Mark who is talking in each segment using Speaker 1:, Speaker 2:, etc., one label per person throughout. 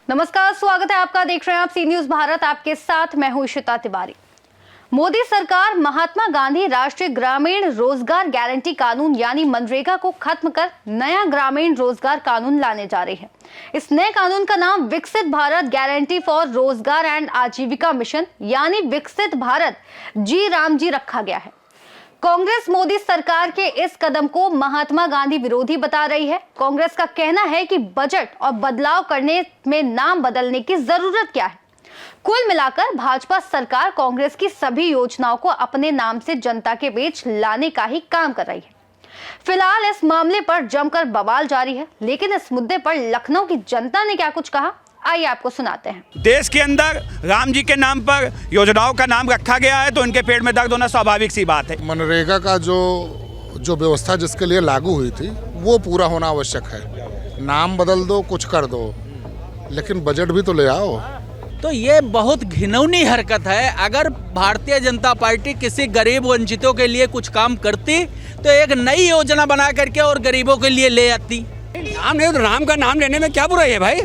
Speaker 1: नमस्कार, स्वागत है आपका। देख रहे हैं आप सी न्यूज भारत। आपके साथ मैं हूं इशिता तिवारी। मोदी सरकार महात्मा गांधी राष्ट्रीय ग्रामीण रोजगार गारंटी कानून यानी मनरेगा को खत्म कर नया ग्रामीण रोजगार कानून लाने जा रही है। इस नए कानून का नाम विकसित भारत गारंटी फॉर रोजगार एंड आजीविका मिशन यानी विकसित भारत जी राम जी रखा गया है। कांग्रेस मोदी सरकार के इस कदम को महात्मा गांधी विरोधी बता रही है। कांग्रेस का कहना है कि बजट और बदलाव करने में नाम बदलने की जरूरत क्या है। कुल मिलाकर भाजपा सरकार कांग्रेस की सभी योजनाओं को अपने नाम से जनता के बीच लाने का ही काम कर रही है। फिलहाल इस मामले पर जमकर बवाल जारी है, लेकिन इस मुद्दे पर लखनऊ की जनता ने क्या कुछ कहा, आइए आपको सुनाते हैं।
Speaker 2: देश के अंदर राम जी के नाम पर योजनाओं का नाम रखा गया है तो इनके पेट में दर्द होना स्वाभाविक सी बात है।
Speaker 3: मनरेगा का जो व्यवस्था जिसके लिए लागू हुई थी वो पूरा होना आवश्यक है। नाम बदल दो, कुछ कर दो, लेकिन बजट भी तो ले आओ।
Speaker 4: तो ये बहुत घिनौनी हरकत है। अगर भारतीय जनता पार्टी किसी गरीब वंचितों के लिए कुछ काम करती तो एक नई योजना बना करके और गरीबों के लिए ले आती।
Speaker 5: नाम नहीं तो राम का नाम लेने में क्या बुराई है भाई?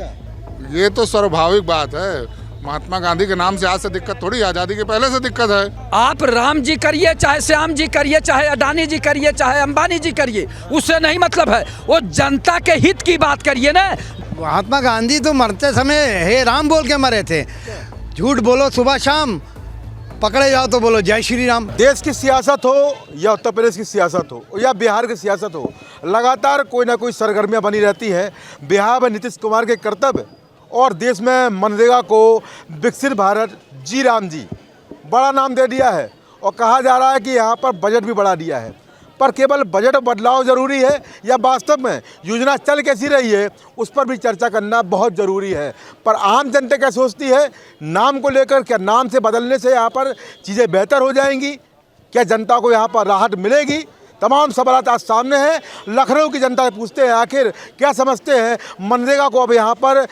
Speaker 3: ये तो स्वाभाविक बात है। महात्मा गांधी के नाम से आज से दिक्कत थोड़ी, आजादी के पहले से दिक्कत है।
Speaker 5: आप राम जी करिए, चाहे श्याम जी करिए, चाहे अडानी जी करिए, चाहे अंबानी जी करिए, उससे नहीं मतलब है। वो जनता के हित की बात करिए ना।
Speaker 6: महात्मा गांधी तो मरते समय हे राम बोल के मरे थे। झूठ बोलो सुबह शाम, पकड़े जाओ तो बोलो जय श्री राम।
Speaker 7: देश की सियासत हो या उत्तर प्रदेश की सियासत हो या बिहार की सियासत हो, लगातार कोई ना कोई सरगर्मियां बनी रहती है। बिहार में नीतीश कुमार के कर्तव्य और देश में मनरेगा को विकसित भारत जी राम जी बड़ा नाम दे दिया है और कहा जा रहा है कि यहाँ पर बजट भी बढ़ा दिया है। पर केवल बजट बदलाव ज़रूरी है या वास्तव में योजना चल कैसी रही है उस पर भी चर्चा करना बहुत ज़रूरी है। पर आम जनता क्या सोचती है नाम को लेकर? क्या नाम से बदलने से यहाँ पर चीज़ें बेहतर हो जाएंगी? क्या जनता को यहाँ पर राहत मिलेगी? तमाम सवाल आज सामने हैं। लखनऊ की जनता पूछते हैं आखिर क्या समझते हैं। मनरेगा को अब यहाँ पर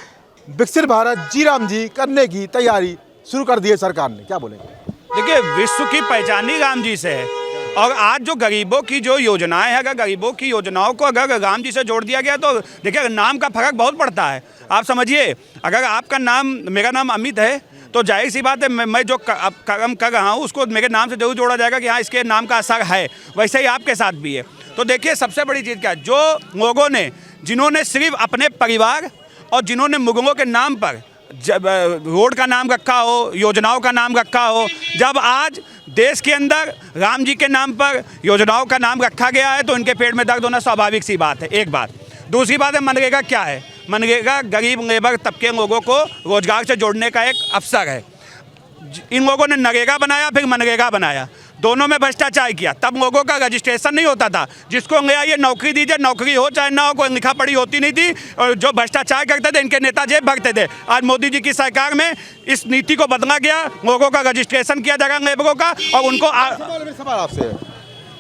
Speaker 7: विकसित भारत जी राम जी करने की तैयारी शुरू कर दी है सरकार ने, क्या बोलेंगे?
Speaker 2: देखिए, विश्व की पहचान ही राम जी से है और आज जो गरीबों की जो योजनाएं हैं, अगर गरीबों की योजनाओं को अगर राम जी से जोड़ दिया गया तो देखिए नाम का फर्क बहुत पड़ता है। आप समझिए, अगर आपका नाम, मेरा नाम अमित है तो जाहिर सी बात है मैं जो काम कर रहा हूँ उसको मेरे नाम से जरूर जोड़ा जाएगा कि हाँ इसके नाम का असर है। वैसे ही आपके साथ भी है। तो देखिए, सबसे बड़ी चीज़ क्या है, जो लोगों ने, जिन्होंने सिर्फ अपने परिवार और जिन्होंने मुगलों के नाम पर जब रोड का नाम रखा हो, योजनाओं का नाम रखा हो, जब आज देश के अंदर राम जी के नाम पर योजनाओं का नाम रखा गया है तो इनके पेट में दर्द होना स्वाभाविक सी बात है। एक बात। दूसरी बात है, मनरेगा क्या है? मनरेगा गरीब लेबर तबके लोगों को रोजगार से जोड़ने का एक अवसर है। इन लोगों ने नरेगा बनाया, फिर मनरेगा बनाया, दोनों में भ्रष्टाचार किया। तब लोगों का रजिस्ट्रेशन नहीं होता था। जिसको ले आइए नौकरी दीजिए, नौकरी हो चाहे ना हो, कोई लिखा पढ़ी होती नहीं थी। और जो भ्रष्टाचार करते थे इनके नेता जेब भरते थे। आज मोदी जी की सरकार में इस नीति को बदला गया, लोगों का रजिस्ट्रेशन किया जाएगा लेबरों का और उनको
Speaker 7: सवाल आपसे,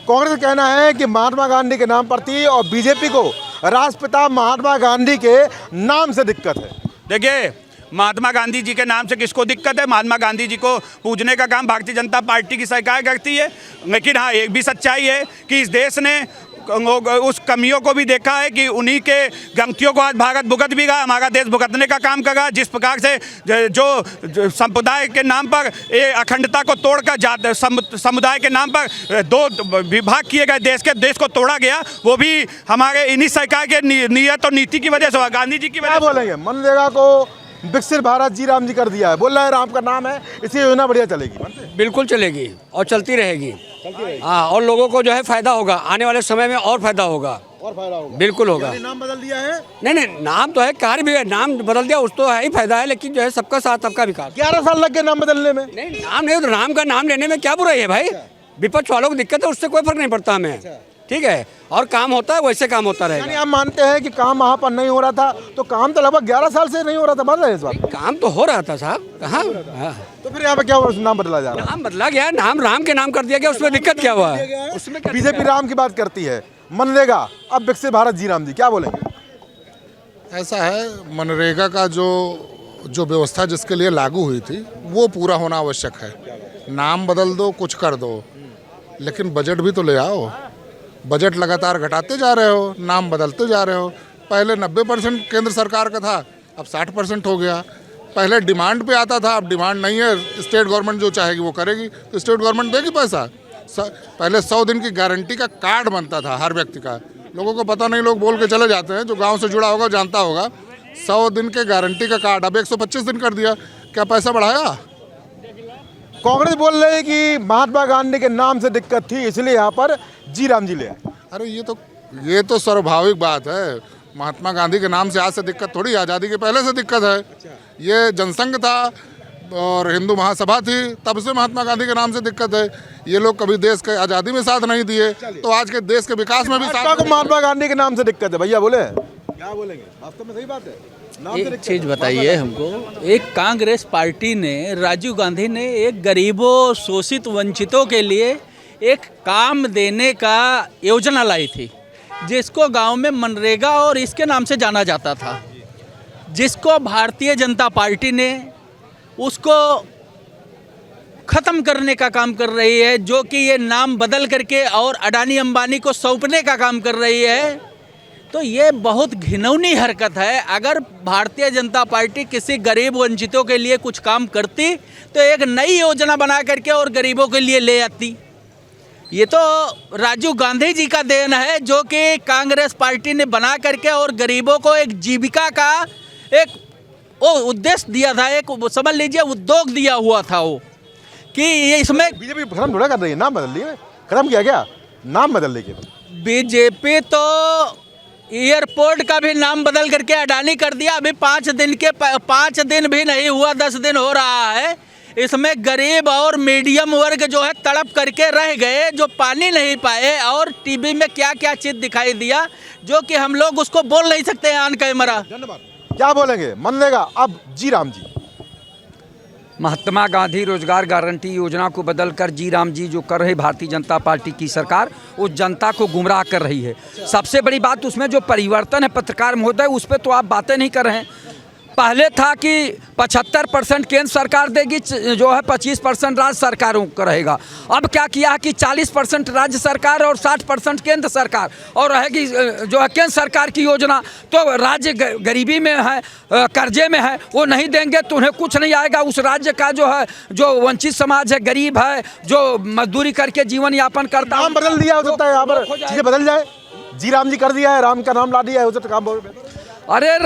Speaker 7: कांग्रेस का कहना है कि महात्मा गांधी के नाम पर थी और बीजेपी को राष्ट्रपिता महात्मा गांधी के नाम से दिक्कत है।
Speaker 2: देखिए, महात्मा गांधी जी के नाम से किसको दिक्कत है? महात्मा गांधी जी को पूजने का काम भारतीय जनता पार्टी की सरकार करती है। लेकिन हाँ, एक भी सच्चाई है कि इस देश ने उस कमियों को भी देखा है कि उन्हीं के गलतियों को आज भारत भुगत भी रहा, हमारा देश भुगतने का काम कर रहा। जिस प्रकार से जो संप्रदाय के नाम पर अखंडता को तोड़कर समुदाय के नाम पर दो विभाग किए गए, देश को तोड़ा गया, वो भी हमारे इन्हीं सरकार के नियत और नीति की वजह से, गांधी जी की वजह से।
Speaker 7: बोलेंगे मनरेगा को विकसित भारत जी राम जी कर दिया है, बोल रहा है राम का नाम है, इसी योजना बढ़िया चलेगी।
Speaker 5: बिल्कुल चलेगी और चलती रहेगी। हाँ, और लोगों को जो है फायदा होगा, आने वाले समय में और फायदा होगा। बिल्कुल होगा।
Speaker 7: नाम बदल दिया है?
Speaker 5: नहीं, नाम तो है, कार्य भी है, नाम बदल दिया, उस तो है ही फायदा है, लेकिन जो है सबका साथ सबका विकास।
Speaker 7: 11 साल लग गए नाम बदलने में।
Speaker 5: नहीं, नाम नहीं तो राम का नाम लेने में क्या बुराई है भाई? विपक्ष वालों को दिक्कत है, उससे कोई फर्क नहीं पड़ता हमें। ठीक है, और काम होता है वैसे काम होता रहेगा।
Speaker 7: आप मानते हैं कि काम वहाँ पर नहीं हो रहा था, तो काम तो लगभग 11 साल से नहीं हो रहा था, बदल रहे हैं इस बार?
Speaker 5: काम तो हो रहा था साहब, कहाँ?
Speaker 7: तो फिर यहाँ पे क्या नाम बदला जा रहा है?
Speaker 5: नाम बदला गया, नाम राम के नाम कर दिया गया, उसमें दिक्कत क्या हुआ?
Speaker 7: उसमें बीजेपी राम की बात करती है, मनरेगा अब विकसित भारत जी राम जी, क्या बोलेंगे?
Speaker 3: ऐसा है, मनरेगा का जो व्यवस्था जिसके लिए लागू हुई थी वो पूरा होना आवश्यक है। नाम बदल दो, कुछ कर दो, लेकिन बजट भी तो ले आओ। बजट लगातार घटाते जा रहे हो, नाम बदलते जा रहे हो। पहले 90% केंद्र सरकार का था, अब 60% हो गया। पहले डिमांड पे आता था, अब डिमांड नहीं है। स्टेट गवर्नमेंट जो चाहेगी वो करेगी, तो स्टेट गवर्नमेंट देगी पैसा। पहले 100 दिन की गारंटी का कार्ड बनता था हर व्यक्ति का, लोगों को पता नहीं, लोग बोल के चले जाते हैं। जो गांव से जुड़ा होगा जानता होगा, 100 दिन के गारंटी का कार्ड अब 125 दिन कर दिया। क्या पैसा बढ़ाया?
Speaker 7: कांग्रेस बोल रही है कि महात्मा गांधी के नाम से दिक्कत थी, इसलिए यहाँ पर जी राम जी ले आए।
Speaker 3: अरे ये तो स्वाभाविक बात है। महात्मा गांधी के नाम से आज से दिक्कत थोड़ी, आज़ादी के पहले से दिक्कत है। ये जनसंघ था और हिंदू महासभा थी, तब से महात्मा गांधी के नाम से दिक्कत है। ये लोग कभी देश के आज़ादी में साथ नहीं दिए, तो आज के देश के विकास में भी साथ।
Speaker 7: को महात्मा गांधी के नाम से दिक्कत है, भैया बोले क्या बोलेंगे? वास्तव में सही बात है।
Speaker 4: एक चीज़ बताइए हमको, एक कांग्रेस पार्टी ने, राजीव गांधी ने एक गरीबों, शोषित, वंचितों के लिए एक काम देने का योजना लाई थी, जिसको गांव में मनरेगा और इसके नाम से जाना जाता था, जिसको भारतीय जनता पार्टी ने उसको ख़त्म करने का काम कर रही है, जो कि ये नाम बदल करके और अडानी अंबानी को सौंपने का काम कर रही है। तो ये बहुत घिनौनी हरकत है। अगर भारतीय जनता पार्टी किसी गरीब वंचितों के लिए कुछ काम करती तो एक नई योजना बना करके और गरीबों के लिए ले आती। ये तो राजीव गांधी जी का देन है, जो कि कांग्रेस पार्टी ने बना करके और गरीबों को एक जीविका का एक उद्देश्य दिया था, एक समझ लीजिए उद्योग दिया हुआ था वो, कि ये इसमें
Speaker 7: बीजेपी खत्म थोड़ा कर रही है, नाम बदल लिया, खत्म किया क्या नाम बदल लेके?
Speaker 4: बीजेपी तो एयरपोर्ट का भी नाम बदल करके अडानी कर दिया। अभी 5 दिन भी नहीं हुआ, 10 दिन हो रहा है। इसमें गरीब और मीडियम वर्ग जो है तड़प करके रह गए, जो पानी नहीं पाए, और टीवी में क्या क्या चीज़ दिखाई दिया जो कि हम लोग उसको बोल नहीं सकते हैं ऑन कैमरा।
Speaker 7: धन्यवाद। क्या बोलेंगे? मनरेगा अब जी राम जी।
Speaker 5: महात्मा गांधी रोजगार गारंटी योजना को बदलकर जी राम जी जो कर रही भारतीय जनता पार्टी की सरकार, वो जनता को गुमराह कर रही है। सबसे बड़ी बात उसमें जो परिवर्तन है पत्रकार महोदय, उस पर तो आप बातें नहीं कर रहे हैं। पहले था कि 75% केंद्र सरकार देगी, जो है 25% राज्य सरकारों का रहेगा। अब क्या किया कि 40% राज्य सरकार और 60% केंद्र सरकार, और रहेगी जो है केंद्र सरकार की योजना। तो राज्य गरीबी में है, कर्जे में है, वो नहीं देंगे तो उन्हें कुछ नहीं आएगा। उस राज्य का जो है, जो वंचित समाज है, गरीब है, जो मजदूरी करके जीवन यापन करता है,
Speaker 7: नाम बदल दिया हो सकता है, यहाँ पर चीजें बदल जाए। जी राम जी कर दिया है, राम का नाम ला दिया है, हो सकता काम बहुत बेहतर।
Speaker 5: अरे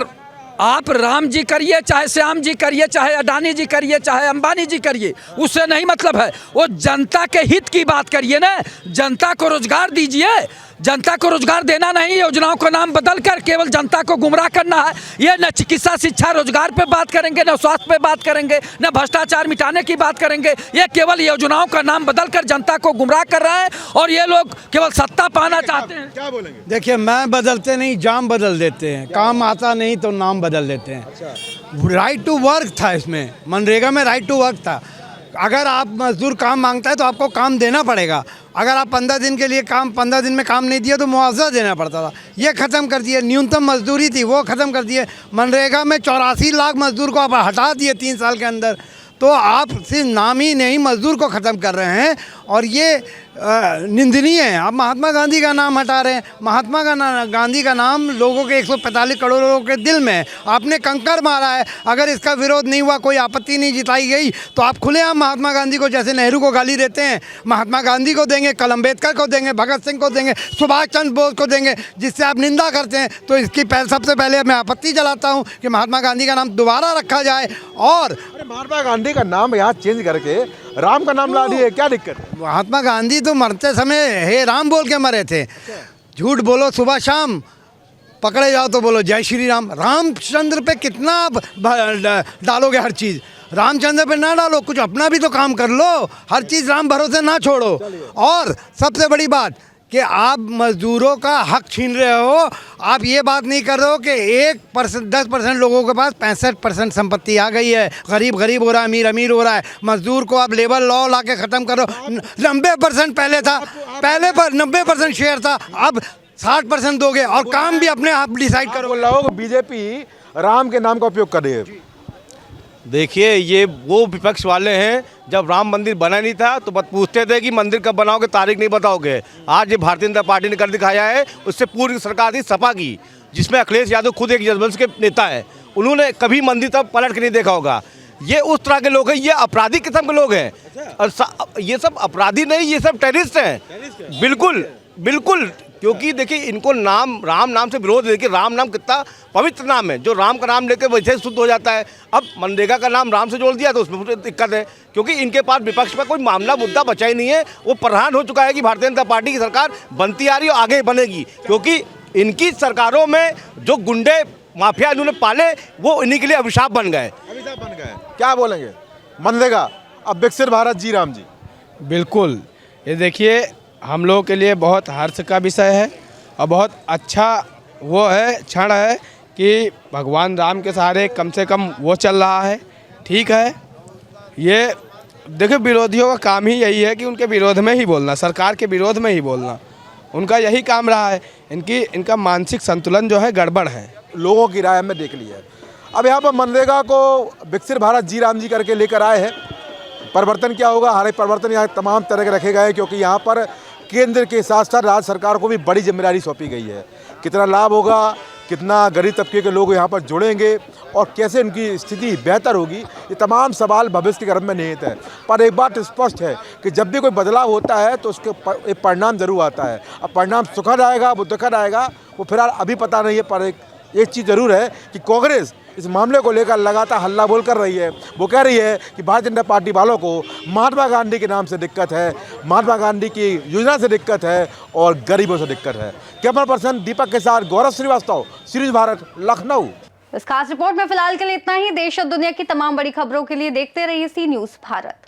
Speaker 5: आप राम जी करिए, चाहे श्याम जी करिए, चाहे अडानी जी करिए, चाहे अंबानी जी करिए, उससे नहीं मतलब है। वो जनता के हित की बात करिए ना। जनता को रोजगार दीजिए। जनता को रोजगार देना नहीं, योजनाओं का नाम बदल कर केवल जनता को गुमराह करना है। ये न चिकित्सा, शिक्षा, रोजगार पे बात करेंगे, न स्वास्थ्य पे बात करेंगे, न भ्रष्टाचार मिटाने की बात करेंगे। ये केवल योजनाओं का नाम बदल कर जनता को गुमराह कर रहा है, और ये लोग केवल सत्ता पाना चाहते हैं।
Speaker 7: क्या बोलेंगे?
Speaker 6: देखिए, मैं बदलते नहीं, जाम बदल देते हैं। काम आता नहीं तो नाम बदल देते हैं। राइट टू वर्क था इसमें, मनरेगा में राइट टू वर्क था। अगर आप मजदूर काम मांगता है तो आपको काम देना पड़ेगा। अगर आप 15 दिन के लिए 15 दिन में काम नहीं दिया तो मुआवजा देना पड़ता था। ये ख़त्म कर दिए। न्यूनतम मजदूरी थी वो ख़त्म कर दिए। मनरेगा में 84 लाख मजदूर को आप हटा दिए 3 साल के अंदर। तो आप सिर्फ नाम ही नहीं, मजदूर को ख़त्म कर रहे हैं, और ये निंदनीय है। आप महात्मा गांधी का नाम हटा रहे हैं। महात्मा गांधी का नाम लोगों के 145 करोड़ लोगों के दिल में है। आपने कंकर मारा है। अगर इसका विरोध नहीं हुआ, कोई आपत्ति नहीं जिताई गई, तो आप खुलेआम महात्मा गांधी को, जैसे नेहरू को गाली देते हैं, महात्मा गांधी को देंगे, कल अम्बेडकर को देंगे, भगत सिंह को देंगे, सुभाष चंद्र बोस को देंगे, जिससे आप निंदा करते हैं। तो इसकी सबसे पहले मैं आपत्ति जलाता हूँ कि महात्मा गांधी का नाम दोबारा रखा जाए। और
Speaker 7: महात्मा गांधी का नाम यहाँ चेंज करके राम का नाम ला दिए, क्या दिक्कत है?
Speaker 6: महात्मा गांधी तो मरते समय हे राम बोल के मरे थे। झूठ बोलो सुबह शाम, पकड़े जाओ तो बोलो जय श्री राम। रामचंद्र पे कितना आप डालोगे हर चीज़? रामचंद्र पे ना डालो, कुछ अपना भी तो काम कर लो। हर चीज़ राम भरोसे ना छोड़ो। और सबसे बड़ी बात कि आप मजदूरों का हक छीन रहे हो। आप ये बात नहीं कर रहे हो कि 1% 10% लोगों के पास 65% संपत्ति आ गई है। गरीब गरीब हो रहा है, अमीर अमीर हो रहा है। मजदूर को आप लेबर लॉ ला के ख़त्म करो। 90% पहले था, पहले पर 90% शेयर था, अब 60% दोगे, और काम भी अपने आप डिसाइड करो।
Speaker 7: बोल रहा हूँ बीजेपी राम के नाम का उपयोग कर रही है।
Speaker 8: देखिए, ये वो विपक्ष वाले हैं, जब राम मंदिर बना नहीं था तो बस पूछते थे कि मंदिर कब बनाओगे, तारीख नहीं बताओगे। आज ये भारतीय जनता पार्टी ने कर दिखाया है। उससे पूर्व सरकार थी सपा की, जिसमें अखिलेश यादव खुद एक जनवंश के नेता है। उन्होंने कभी मंदिर तक पलट के नहीं देखा होगा। ये उस तरह के लोग हैं, ये अपराधी किस्म के लोग हैं। और ये सब अपराधी नहीं, ये सब टेररिस्ट हैं। बिल्कुल बिल्कुल, क्योंकि देखिए इनको राम नाम से विरोध है। देखिए राम नाम कितना पवित्र नाम है, जो राम का नाम लेकर वैसे शुद्ध हो जाता है। अब मनरेगा का नाम राम से जोड़ दिया तो उसमें दिक्कत है, क्योंकि इनके पास विपक्ष पर कोई मामला मुद्दा बचा ही नहीं है। वो प्रधान हो चुका है कि भारतीय जनता पार्टी की सरकार बनती आ रही है और आगे बनेगी, क्योंकि इनकी सरकारों में जो गुंडे माफिया इन्होंने पाले वो इन्हीं के लिए अभिशाप बन गए।
Speaker 7: क्या बोलेंगे? मनरेगा अब विकसित भारत जी राम जी।
Speaker 9: बिल्कुल, ये देखिए हम लोगों के लिए बहुत हर्ष का विषय है और बहुत अच्छा वो है क्षण है कि भगवान राम के सहारे कम से कम वो चल रहा है। ठीक है, ये देखिए विरोधियों का काम ही यही है कि उनके विरोध में ही बोलना, सरकार के विरोध में ही बोलना, उनका यही काम रहा है। इनका मानसिक संतुलन जो है गड़बड़ है।
Speaker 7: लोगों की राय हमने देख ली है। अब यहाँ पर मनरेगा को विकसित भारत जी राम जी करके लेकर आए हैं। परिवर्तन क्या होगा? हर एक परिवर्तन यहाँ तमाम तरह के रखे गए हैं, क्योंकि यहाँ पर केंद्र के साथ साथ राज्य सरकार को भी बड़ी जिम्मेदारी सौंपी गई है। कितना लाभ होगा, कितना गरीब तबके के लोग यहाँ पर जुड़ेंगे और कैसे उनकी स्थिति बेहतर होगी, ये तमाम सवाल भविष्य के गर्भ में निहित है। पर एक बात स्पष्ट है कि जब भी कोई बदलाव होता है तो उसके एक परिणाम जरूर आता है। अब परिणाम सुखद आएगा, वो दुखद आएगा, वो फिलहाल अभी पता नहीं है। पर एक चीज़ जरूर है कि कांग्रेस इस मामले को लेकर लगातार हल्ला बोल कर रही है। वो कह रही है कि भारतीय जनता पार्टी वालों को महात्मा गांधी के नाम से दिक्कत है, महात्मा गांधी की योजना से दिक्कत है और गरीबों से दिक्कत है। कैमरा पर्सन दीपक के साथ गौरव श्रीवास्तव, सीरीज भारत, लखनऊ।
Speaker 1: इस खास रिपोर्ट में फिलहाल के लिए इतना ही। देश और दुनिया की तमाम बड़ी खबरों के लिए देखते रहिए सी न्यूज़ भारत।